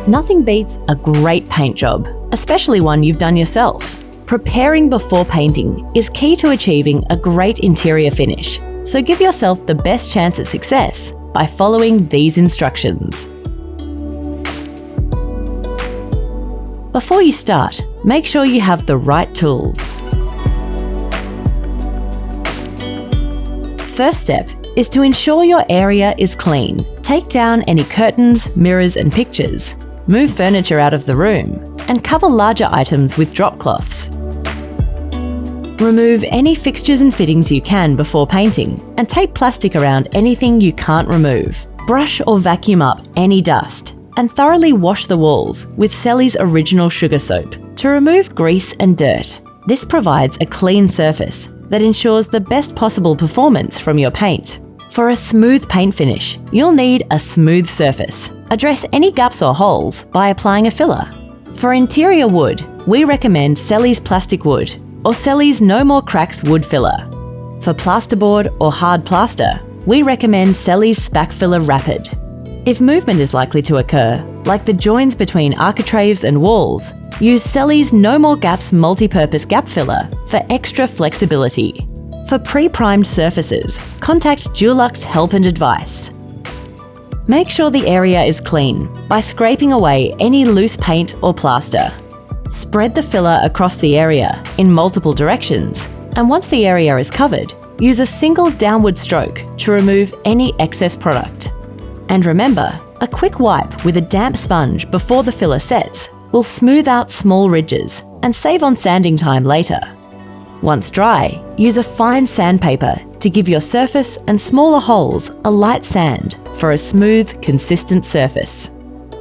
Nothing beats a great paint job, especially one you've done yourself. Preparing before painting is key to achieving a great interior finish, so give yourself the best chance at success by following these instructions. Before you start, make sure you have the right tools. First step is to ensure your area is clean. Take down any curtains, mirrors and pictures. Move furniture out of the room and cover larger items with drop cloths. Remove any fixtures and fittings you can before painting and tape plastic around anything you can't remove. Brush or vacuum up any dust and thoroughly wash the walls with Selleys Original Sugar Soap to remove grease and dirt. This provides a clean surface that ensures the best possible performance from your paint. For a smooth paint finish, you'll need a smooth surface. Address any gaps or holes by applying a filler. For interior wood, we recommend Selleys Plastic Wood or Selleys No More Cracks Wood Filler. For plasterboard or hard plaster, we recommend Selleys Spack Filler Rapid. If movement is likely to occur, like the joins between architraves and walls, use Selleys No More Gaps Multi-Purpose Gap Filler for extra flexibility. For pre-primed surfaces, contact Dulux Help and Advice. Make sure the area is clean by scraping away any loose paint or plaster. Spread the filler across the area in multiple directions, and once the area is covered, use a single downward stroke to remove any excess product. And remember, a quick wipe with a damp sponge before the filler sets will smooth out small ridges and save on sanding time later. Once dry, use a fine sandpaper to give your surface and smaller holes a light sand for a smooth, consistent surface.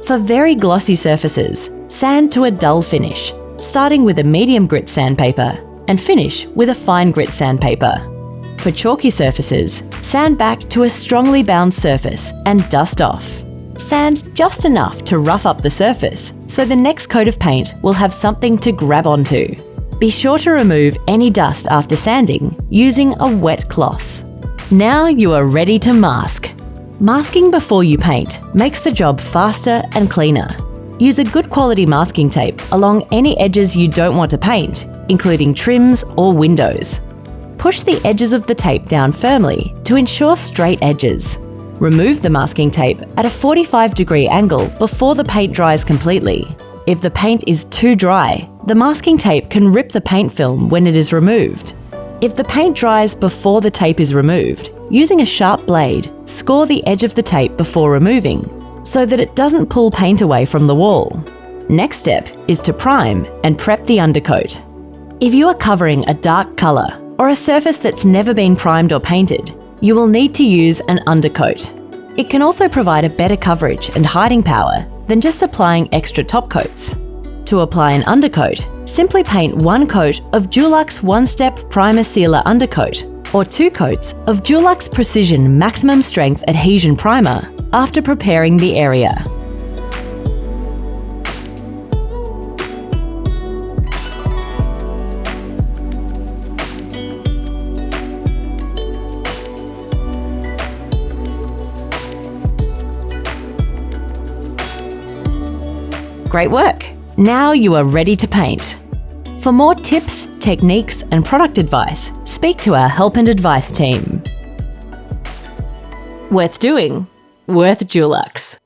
For very glossy surfaces, sand to a dull finish, starting with a medium grit sandpaper and finish with a fine grit sandpaper. For chalky surfaces, sand back to a strongly bound surface and dust off. Sand just enough to rough up the surface so the next coat of paint will have something to grab onto. Be sure to remove any dust after sanding using a wet cloth. Now you are ready to mask. Masking before you paint makes the job faster and cleaner. Use a good quality masking tape along any edges you don't want to paint, including trims or windows. Push the edges of the tape down firmly to ensure straight edges. Remove the masking tape at a 45-degree angle before the paint dries completely. If the paint is too dry, the masking tape can rip the paint film when it is removed. If the paint dries before the tape is removed, using a sharp blade, score the edge of the tape before removing so that it doesn't pull paint away from the wall. Next step is to prime and prep the undercoat. If you are covering a dark colour or a surface that's never been primed or painted, you will need to use an undercoat. It can also provide a better coverage and hiding power than just applying extra top coats. To apply an undercoat, simply paint one coat of Dulux One-Step Primer Sealer Undercoat or 2 coats of Dulux Precision Maximum Strength Adhesion Primer after preparing the area. Great work! Now you are ready to paint. For more tips, techniques and product advice, speak to our Help and Advice team. Worth doing, worth Dulux.